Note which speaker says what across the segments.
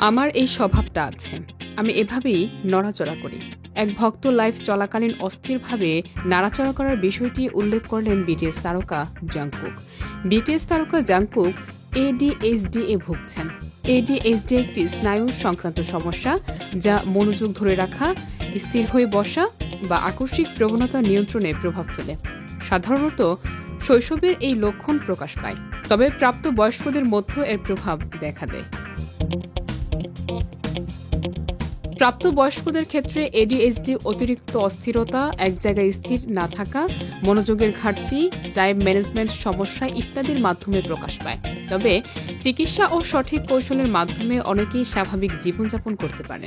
Speaker 1: আমার এই স্বভাবটা আছে। আমি এভাবেই নড়াচড়া করি। এক ভক্ত লাইভ চলাকালীন অস্থিরভাবে নাড়াচড়া করার বিষয়টি উল্লেখ করলেন বিটিএস তারকা জাংকুক। বিটিএস তারকা জাংকুক এডিএইচডি এ ভুগছেন। এডিএইচডি একটি স্নায়ু সংক্রান্ত সমস্যা, যা মনোযোগ ধরে রাখা, স্থির হয়ে বসা বা আকস্মিক প্রবণতা নিয়ন্ত্রণে প্রভাব ফেলে। সাধারণত শৈশবের এই লক্ষণ প্রকাশ পায়, তবে প্রাপ্ত বয়স্কদের মধ্যেও এর প্রভাব দেখা দেয়। প্রাপ্তবয়স্কদের ক্ষেত্রে এডিএইচডি অতিরিক্ত অস্থিরতা, এক জায়গায় স্থির না থাকা, মনোযোগের ঘাটতি, টাইম ম্যানেজমেন্ট সমস্যা ইত্যাদির মাধ্যমে প্রকাশ পায়। তবে চিকিৎসা ও সঠিক কৌশলের মাধ্যমে অনেকেই স্বাভাবিক জীবনযাপন করতে পারে।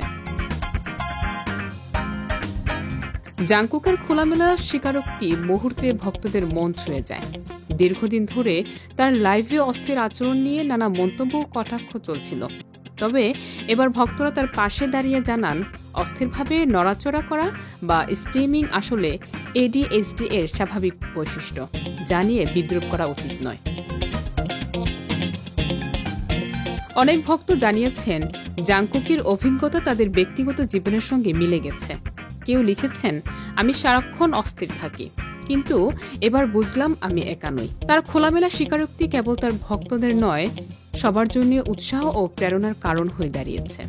Speaker 1: জাংকুকের খোলামেলা স্বীকারোক্তি মুহূর্তে ভক্তদের মন ছুঁয়ে যায়। দীর্ঘদিন ধরে তার লাইভে অস্থির আচরণ নিয়ে নানা মন্তব্য ও কটাক্ষ চলছিল। তবে এবার ভক্তরা তার পাশে দাঁড়িয়ে জানান, অস্থিরভাবে নড়াচড়া করা বা স্টিমিং আসলে এডিএইচডি এর স্বাভাবিক বৈশিষ্ট্য, যা নিয়ে বিদ্রূপ করা উচিত নয়। অনেক ভক্ত জানিয়েছেন, জাংকুকের অভিজ্ঞতা তাদের ব্যক্তিগত জীবনের সঙ্গে মিলে গেছে। কেউ লিখেছেন, আমি সারাক্ষণ অস্থির থাকি, কিন্তু এবার বুঝলাম আমি একা নই। তার খোলামেলা স্বীকারোক্তি কেবল তার ভক্তদের নয়, সবার জন্য উৎসাহ ও প্রেরণার কারণ হয়ে দাঁড়িয়েছে।